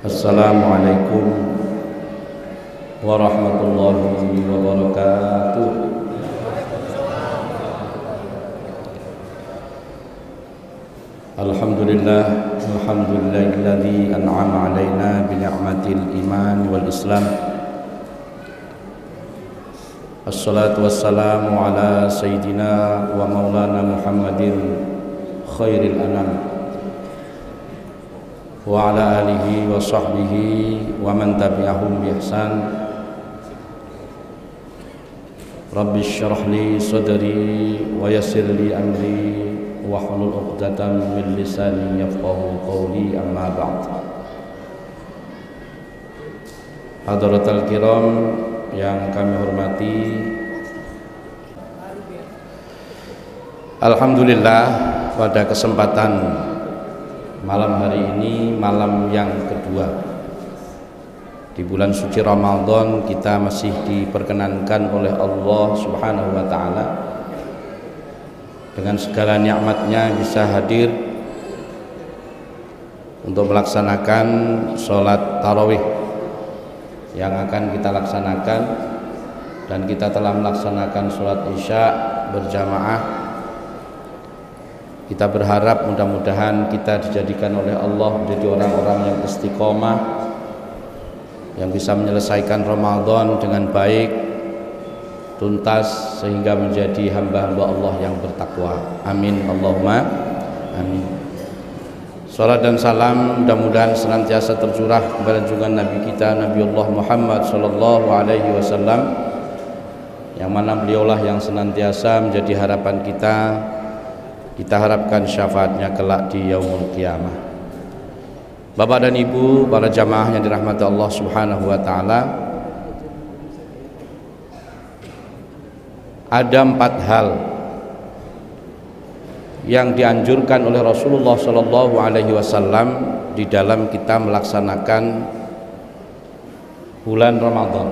Assalamualaikum warahmatullahi wabarakatuh. Alhamdulillah, alhamdulillahilladzi an'ama 'alaina bi ni'matil iman wal islam. Assalatu wassalamu ala sayyidina wa maulana Muhammadin khairil anam wa ala alihi wa sahbihi wa man tabi'ahum bi ihsan. Rabbi syrah li sadri wa yassir li amri wa hlul 'uqdatam min lisani yafqahu qawli, amma ba'd. Hadratul kiram yang kami hormati, alhamdulillah pada kesempatan malam hari ini, malam yang kedua di bulan suci Ramadan, kita masih diperkenankan oleh Allah Subhanahu wa taala dengan segala nikmatnya bisa hadir untuk melaksanakan sholat tarawih yang akan kita laksanakan, dan kita telah melaksanakan sholat isya berjamaah. Kita berharap mudah-mudahan kita dijadikan oleh Allah menjadi orang-orang yang istiqomah, yang bisa menyelesaikan Ramadan dengan baik, tuntas, sehingga menjadi hamba-hamba Allah yang bertakwa. Amin Allahumma amin. Salat dan salam mudah-mudahan senantiasa tercurah kepada junjungan Nabi kita Nabiullah Muhammad sallallahu alaihi wasallam, yang mana beliaulah yang senantiasa menjadi harapan kita. Kita harapkan syafaatnya kelak di yaumul qiyamah. Bapak dan Ibu, para jamaah yang dirahmati Allah Subhanahu wa taala, ada 4 hal yang dianjurkan oleh Rasulullah sallallahu alaihi wasallam di dalam kita melaksanakan bulan Ramadan.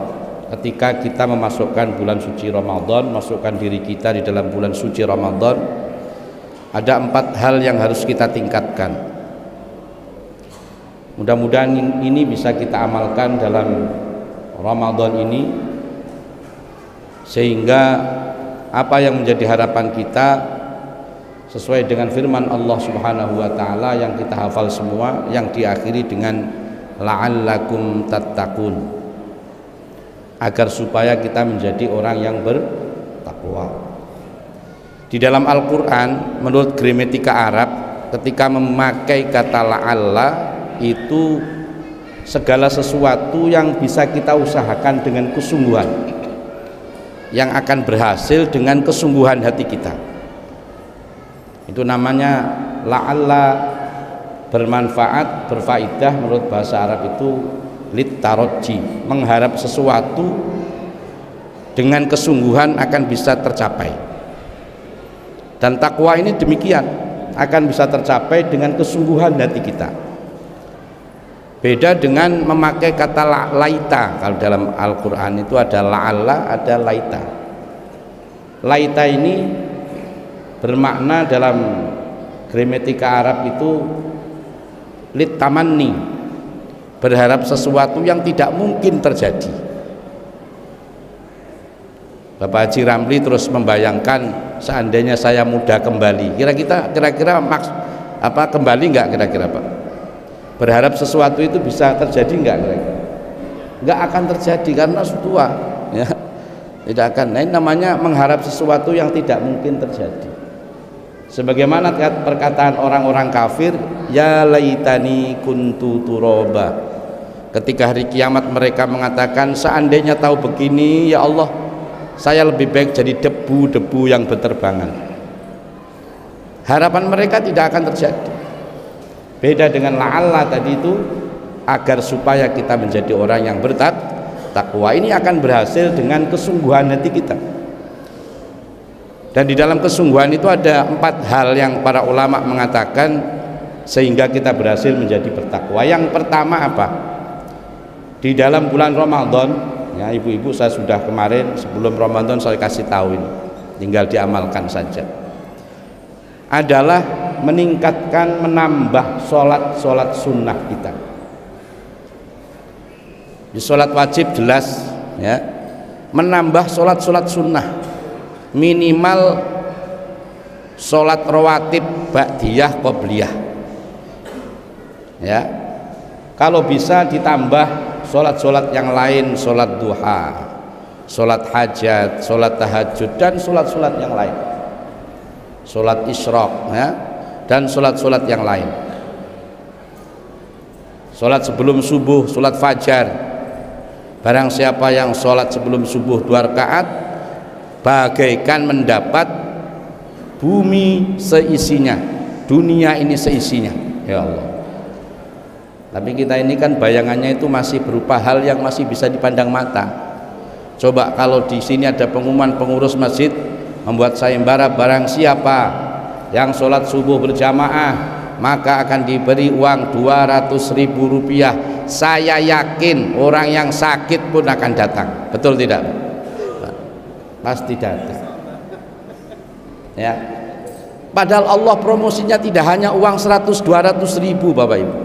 Ketika kita memasukkan bulan suci Ramadan, masukkan diri kita di dalam bulan suci Ramadan, ada 4 hal yang harus kita tingkatkan. Mudah-mudahan ini bisa kita amalkan dalam Ramadan ini, sehingga apa yang menjadi harapan kita sesuai dengan firman Allah Subhanahu wa taala yang kita hafal semua, yang diakhiri dengan la'allakum tattaqun, agar supaya kita menjadi orang yang bertakwa. Di dalam Al-Quran, menurut gramatika Arab, ketika memakai kata la'alla, itu segala sesuatu yang bisa kita usahakan dengan kesungguhan, yang akan berhasil dengan kesungguhan hati kita. Itu namanya la'alla, bermanfaat, berfaidah. Menurut bahasa Arab itu littaroji, mengharap sesuatu dengan kesungguhan akan bisa tercapai. Dan takwa ini demikian, akan bisa tercapai dengan kesungguhan hati kita. Beda dengan memakai kata laita. Kalau dalam Al-Quran itu ada la'alla, ada laita. Laita ini bermakna dalam gramatika Arab itu litamanni, berharap sesuatu yang tidak mungkin terjadi. Bapak Haji Ramli terus membayangkan, seandainya saya muda kembali, kira-kira kembali enggak kira-kira Pak? Berharap sesuatu itu bisa terjadi enggak kira-kira? Enggak akan terjadi karena sudah tua, ya. Tidak akan. Nah, ini namanya mengharap sesuatu yang tidak mungkin terjadi. Sebagaimana perkataan orang-orang kafir, ya laitani kuntu turaba. Ketika hari kiamat mereka mengatakan, seandainya tahu begini, ya Allah, saya lebih baik jadi debu-debu yang berterbangan. Harapan mereka tidak akan terjadi. Beda dengan la'alla tadi itu, agar supaya kita menjadi orang yang bertakwa. Ini akan berhasil dengan kesungguhan hati kita. Dan di dalam kesungguhan itu ada 4 hal yang para ulama mengatakan sehingga kita berhasil menjadi bertakwa. Yang pertama apa? Di dalam bulan Ramadan, ya ibu-ibu, saya sudah kemarin sebelum Ramadan saya kasih tahu ini, tinggal diamalkan saja. Adalah meningkatkan, menambah sholat sunnah kita. Di sholat wajib jelas ya, menambah sholat sunnah, minimal sholat rawatib ba'diyah qobliyah ya. Kalau bisa ditambah sholat yang lain, sholat duha, sholat hajat, sholat tahajud, dan sholat yang lain, sholat isyraq ya, dan sholat yang lain, sholat sebelum subuh, sholat fajar. Barang siapa yang sholat sebelum subuh 2 rakaat, bagaikan mendapat bumi seisinya, dunia ini seisinya. Ya Allah. Tapi kita ini kan bayangannya itu masih berupa hal yang masih bisa dipandang mata. Coba kalau di sini ada pengumuman pengurus masjid membuat sayembara, barang siapa yang sholat subuh berjamaah maka akan diberi uang 200.000 rupiah. Saya yakin orang yang sakit pun akan datang. Betul tidak? Pasti datang ya. Padahal Allah promosinya tidak hanya uang 100-200 ribu Bapak Ibu.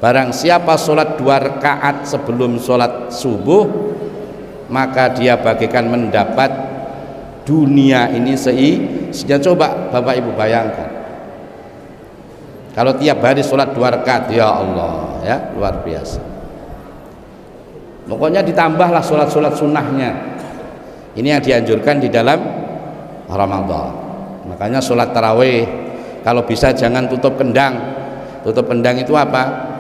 Barang siapa sholat 2 rakaat sebelum sholat subuh, maka dia bagaikan mendapat dunia ini seisinya. Coba Bapak Ibu bayangkan, kalau tiap hari sholat 2 rakaat, ya Allah ya, luar biasa. Pokoknya ditambahlah sholat sunnahnya. Ini yang dianjurkan di dalam Ramadan. Makanya sholat tarawih kalau bisa jangan tutup kendang. Tutup kendang itu apa?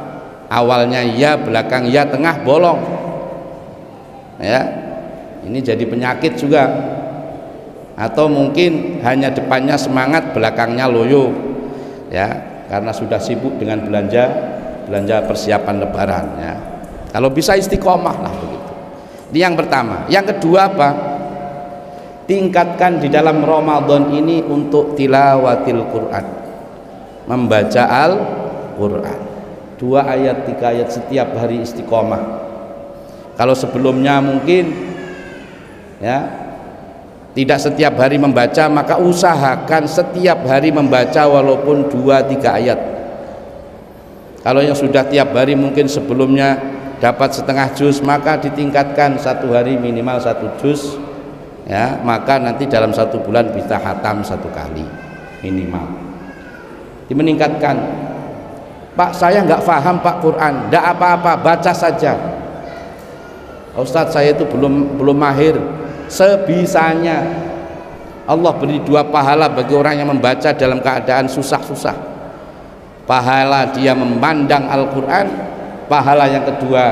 Awalnya ya, belakang ya, tengah bolong ya. Ini jadi penyakit juga. Atau mungkin hanya depannya semangat, belakangnya loyo ya, karena sudah sibuk dengan belanja persiapan lebaran ya. Kalau bisa istiqomah lah begitu. Ini yang pertama. Yang kedua apa? Tingkatkan di dalam Ramadan ini untuk tilawatil Quran, membaca Al-Quran 2 ayat 3 ayat setiap hari istiqomah. Kalau sebelumnya mungkin ya tidak setiap hari membaca, maka usahakan setiap hari membaca walaupun 2-3 ayat. Kalau yang sudah tiap hari mungkin sebelumnya dapat setengah juz, maka ditingkatkan 1 hari minimal 1 juz ya, maka nanti dalam 1 bulan bisa khatam 1 kali minimal. Dimeningkatkan. Pak, saya nggak paham Pak Quran. Nggak apa-apa, baca saja. Ustadz, saya itu belum mahir. Sebisanya. Allah beri 2 pahala bagi orang yang membaca dalam keadaan susah-susah. Pahala dia memandang Al-Quran, pahala yang kedua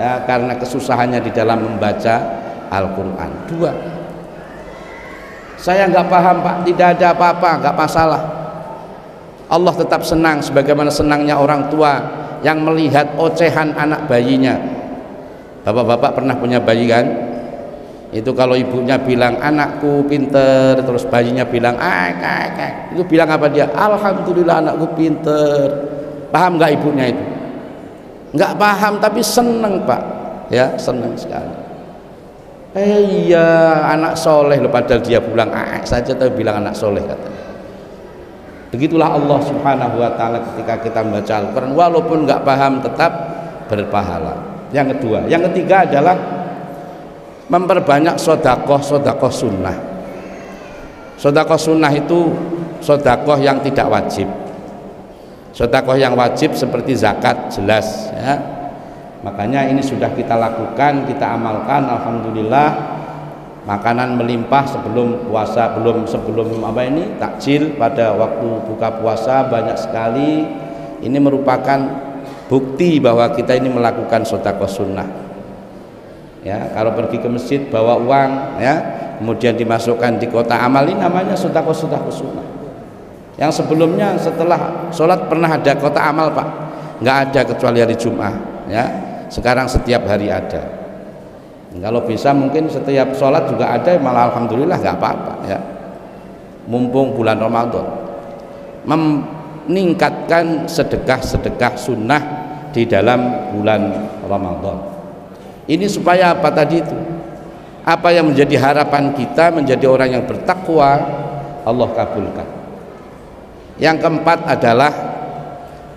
ya, karena kesusahannya di dalam membaca Al-Quran. 2. Saya nggak paham Pak, tidak ada apa-apa, nggak masalah. Allah tetap senang sebagaimana senangnya orang tua yang melihat ocehan anak bayinya. Bapak-bapak pernah punya bayi kan? Itu kalau ibunya bilang anakku pinter, terus bayinya bilang itu bilang apa dia? Alhamdulillah anakku pinter. Paham nggak ibunya itu? Nggak paham tapi seneng Pak ya, seneng sekali. Iya anak soleh loh, padahal dia bilang saja tapi bilang anak soleh katanya. Begitulah Allah subhanahu wa ta'ala ketika kita membaca Al-Quran walaupun nggak paham tetap berpahala. Yang kedua. Yang ketiga adalah memperbanyak sodakoh sunnah. Sodakoh sunnah itu sodakoh yang tidak wajib. Sodakoh yang wajib seperti zakat jelas ya. Makanya ini sudah kita lakukan, kita amalkan, alhamdulillah. Makanan melimpah sebelum puasa, sebelum takjil pada waktu buka puasa banyak sekali. Ini merupakan bukti bahwa kita ini melakukan sedekah sunnah ya. Kalau pergi ke masjid bawa uang ya, kemudian dimasukkan di kotak amal, ini namanya sedekah sunnah. Yang sebelumnya setelah sholat pernah ada kotak amal Pak? Nggak ada kecuali hari Jumat ya. Sekarang setiap hari ada. Kalau bisa mungkin setiap sholat juga ada, malah alhamdulillah nggak apa-apa ya. Mumpung bulan Ramadan, meningkatkan sedekah sunnah di dalam bulan Ramadan. Ini supaya apa tadi itu? Apa yang menjadi harapan kita menjadi orang yang bertakwa, Allah kabulkan. Yang keempat adalah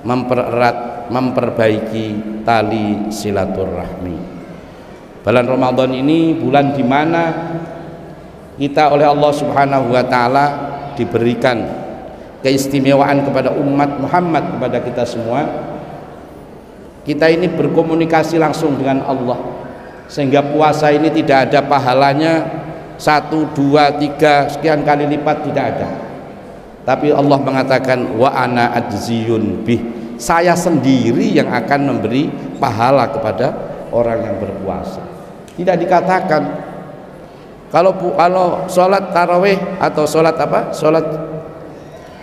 mempererat, memperbaiki tali silaturahmi. Bulan Ramadan ini bulan di mana kita oleh Allah Subhanahu wa taala diberikan keistimewaan kepada umat Muhammad, kepada kita semua. Kita ini berkomunikasi langsung dengan Allah, sehingga puasa ini tidak ada pahalanya 1, 2, 3 sekian kali lipat, tidak ada. Tapi Allah mengatakan wa ana ajziyun bih, saya sendiri yang akan memberi pahala kepada orang yang berpuasa. Tidak dikatakan kalau sholat tarawih atau sholat apa,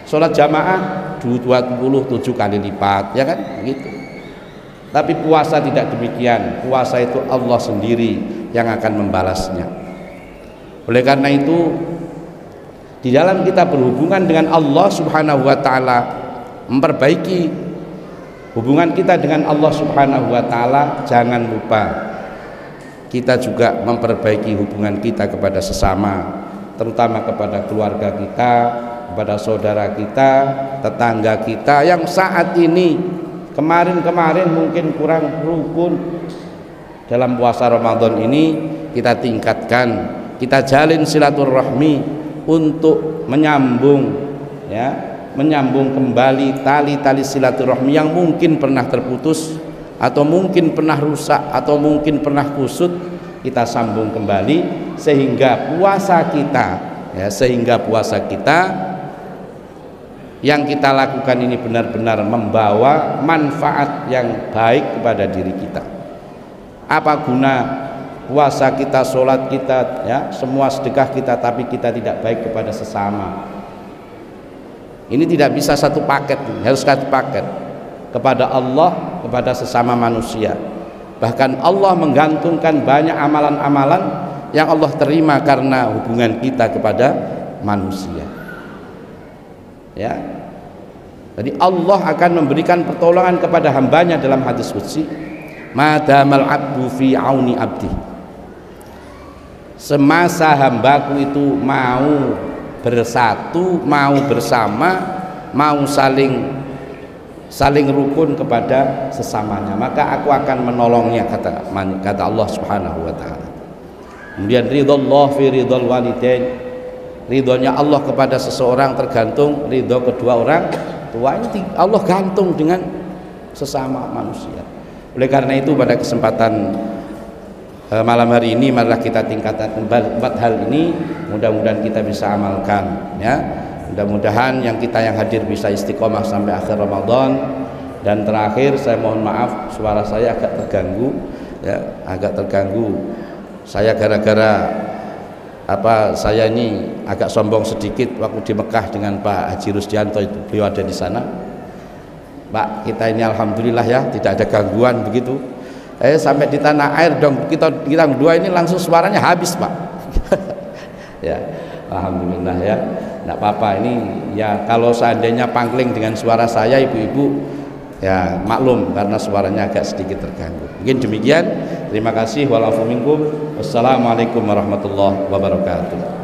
sholat jamaah 27 kali lipat, ya kan gitu. Tapi puasa tidak demikian. Puasa itu Allah sendiri yang akan membalasnya. Oleh karena itu, di dalam kita berhubungan dengan Allah Subhanahu wa taala, memperbaiki hubungan kita dengan Allah Subhanahu wa taala, jangan lupa kita juga memperbaiki hubungan kita kepada sesama, terutama kepada keluarga kita, kepada saudara kita, tetangga kita yang saat ini kemarin mungkin kurang rukun. Dalam puasa Ramadan ini kita tingkatkan, kita jalin silaturahmi untuk menyambung kembali tali-tali silaturahmi yang mungkin pernah terputus, atau mungkin pernah rusak, atau mungkin pernah kusut. Kita sambung kembali sehingga puasa kita yang kita lakukan ini benar-benar membawa manfaat yang baik kepada diri kita. Apa guna puasa kita, sholat kita, semua sedekah kita, tapi kita tidak baik kepada sesama? Ini tidak bisa satu paket, harus satu paket. Kepada Allah, kepada sesama manusia. Bahkan Allah menggantungkan banyak amalan-amalan yang Allah terima karena hubungan kita kepada manusia. Ya. Jadi Allah akan memberikan pertolongan kepada hambanya dalam hadis qudsi, madamal abdu fi auni abdi, semasa hambaku itu mau bersatu, mau bersama, mau saling rukun kepada sesamanya, maka aku akan menolongnya, kata Allah Subhanahu wa taala. Kemudian ridhallah fi ridhal walidain, ridhonya Allah kepada seseorang tergantung ridho kedua orang tua. Ini Allah gantung dengan sesama manusia. Oleh karena itu pada kesempatan malam hari ini marilah kita tingkatkan 4 hal ini, mudah-mudahan kita bisa amalkan, ya. Mudah-mudahan yang hadir bisa istiqomah sampai akhir Ramadan. Dan terakhir saya mohon maaf, suara saya agak terganggu, saya gara-gara saya ini agak sombong sedikit waktu di Mekah dengan Pak Haji Rusdianto, itu beliau ada di sana. Pak, kita ini alhamdulillah ya, tidak ada gangguan begitu. Sampai di tanah air dong, kita berdua ini langsung suaranya habis, Pak. Ya, alhamdulillah ya. Tidak apa-apa, ini ya kalau seandainya pangkling dengan suara saya, ibu-ibu ya maklum karena suaranya agak sedikit terganggu. Mungkin demikian. Terima kasih. Wassalamualaikum warahmatullahi wabarakatuh.